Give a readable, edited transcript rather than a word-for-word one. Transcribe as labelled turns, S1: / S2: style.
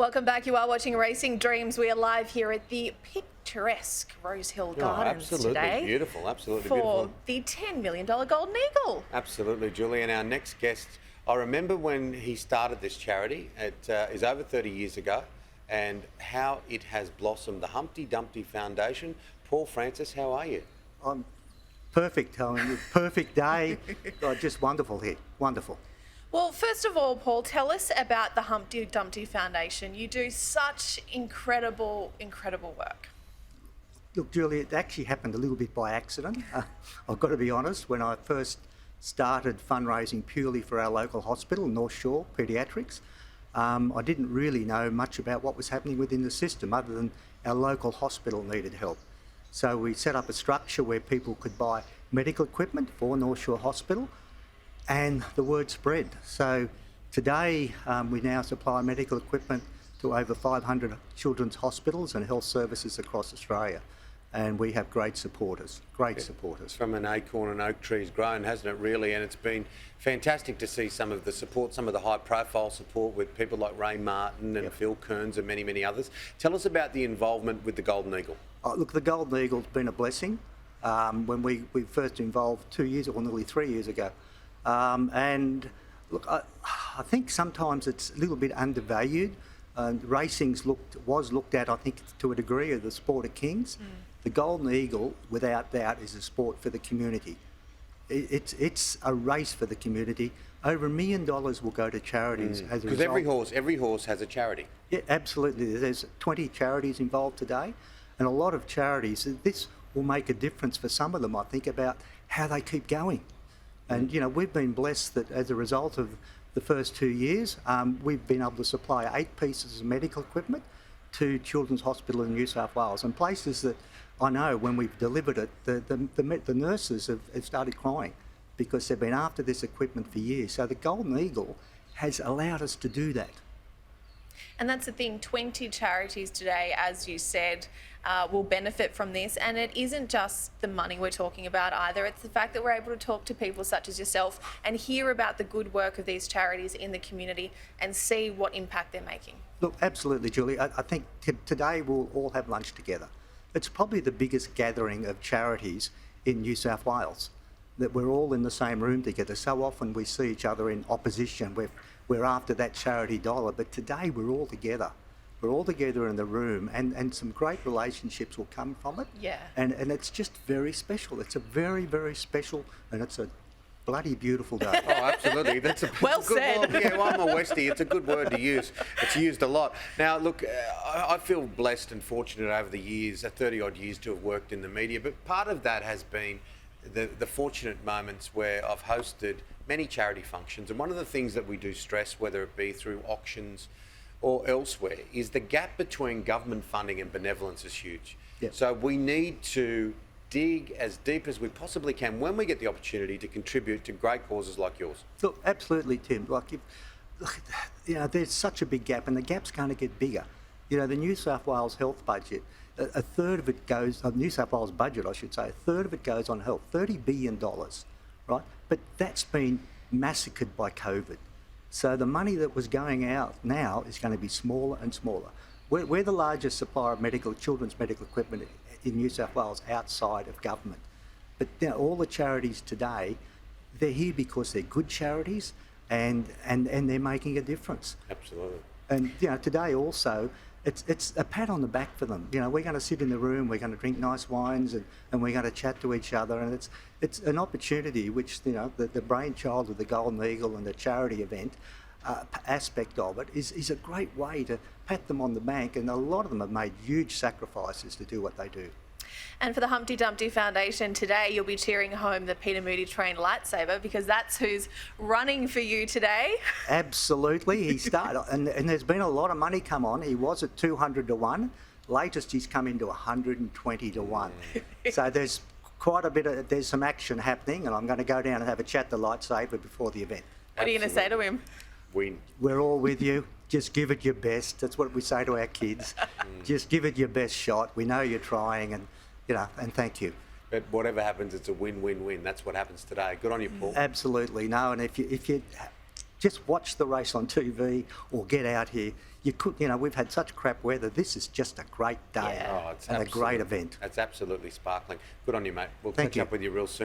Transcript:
S1: Welcome back. You are watching Racing Dreams. We are live here at the picturesque Rosehill Gardens today.
S2: Beautiful, absolutely
S1: for
S2: beautiful.
S1: The $10 million Golden Eagle.
S2: Absolutely, Julie. And our next guest, I remember when he started this charity. It is over 30 years ago, and how it has blossomed. The Humpty Dumpty Foundation. Paul Francis, how are you?
S3: I'm perfect, Helen. Perfect day. Oh, just wonderful here. Wonderful.
S1: Well, first of all, Paul, tell us about the Humpty Dumpty Foundation. You do such incredible work.
S3: Look, Julie, it actually happened a little bit by accident. I've got to be honest. When I first started fundraising purely for our local hospital, North Shore Paediatrics, I didn't really know much about what was happening within the system other than our local hospital needed help. So we set up a structure where people could buy medical equipment for North Shore Hospital, and the word spread. So today we now supply medical equipment to over 500 children's hospitals and health services across Australia. And we have great supporters.
S2: From an acorn and oak tree's grown, hasn't it, really? And it's been fantastic to see some of the support, some of the high-profile support with people like Ray Martin and Phil Kearns and many, many others. Tell us about the involvement with the Golden Eagle.
S3: Look, the Golden Eagle's been a blessing. When we first involved 2 years, or nearly 3 years ago. And look, I think sometimes it's a little bit undervalued. Racing's was looked at, I think, to a degree, as the sport of kings. The Golden Eagle, without doubt, is a sport for the community. It's a race for the community. Over $1 million will go to charities as a result.
S2: Because every horse has a charity.
S3: Yeah, absolutely. There's 20 charities involved today, and a lot of charities. This will make a difference for some of them, I think, about how they keep going. And, you know, we've been blessed that as a result of the first 2 years, we've been able to supply 8 pieces of medical equipment to Children's Hospital in New South Wales, and places that I know when we've delivered it, the nurses have started crying because they've been after this equipment for years. So the Golden Eagle has allowed us to do that.
S1: And that's the thing, 20 charities today, as you said, will benefit from this. And it isn't just the money we're talking about either. It's the fact that we're able to talk to people such as yourself and hear about the good work of these charities in the community and see what impact they're making.
S3: Look, absolutely, Julie. I think today we'll all have lunch together. It's probably the biggest gathering of charities in New South Wales, that we're all in the same room together. So often we see each other in opposition. We're after that charity dollar, but today we're all together. We're all together in the room, and some great relationships will come from it.
S1: Yeah.
S3: And it's just very special. It's a very, very special, and it's a bloody beautiful day.
S2: Oh, absolutely. That's a
S1: well
S2: good
S1: said.
S2: word. Yeah, well, I'm a Westie. It's a good word to use. It's used a lot. Now, look, I feel blessed and fortunate over the years, 30-odd years, to have worked in the media, but part of that has been the fortunate moments where I've hosted many charity functions, and one of the things that we do stress, whether it be through auctions or elsewhere, is the gap between government funding and benevolence is huge.
S3: Yep.
S2: So we need to dig as deep as we possibly can when we get the opportunity to contribute to great causes like yours.
S3: Look, absolutely, Tim. There's such a big gap, and the gap's going to get bigger. You know, the New South Wales health budget, a third of it goes, New South Wales budget, I should say, a third of it goes on health, $30 billion, right? But that's been massacred by COVID. So the money that was going out now is going to be smaller and smaller. We're the largest supplier of children's medical equipment in New South Wales outside of government. But you know, all the charities today, they're here because they're good charities and they're making a difference.
S2: Absolutely.
S3: And you know, today also, it's a pat on the back for them. You know, we're going to sit in the room, we're going to drink nice wines, and we're going to chat to each other, and it's an opportunity which, you know, the brainchild of the Golden Eagle and the charity event aspect of it is a great way to pat them on the back, and a lot of them have made huge sacrifices to do what they do.
S1: And for the Humpty Dumpty Foundation today, you'll be cheering home the Peter Moody trained lightsaber, because that's who's running for you today.
S3: Absolutely. He started, and there's been a lot of money come on. He was at 200 to 1. Latest he's come into 120 to 1. So there's quite a bit there's some action happening, and I'm going to go down and have a chat to lightsaber before the event.
S1: What are you going to say to him?
S3: We're all with you. Just give it your best. That's what we say to our kids. Just give it your best shot. We know you're trying, and you know, and thank you.
S2: But whatever happens, it's a win-win-win. That's what happens today. Good on you, Paul.
S3: Absolutely. No, and if you just watch the race on TV or get out here. We've had such crap weather. This is just a great day
S1: Yeah.
S2: It's
S3: and a great event.
S2: That's absolutely sparkling. Good on you, mate. We'll
S3: Thank
S2: catch
S3: you.
S2: up with you real soon.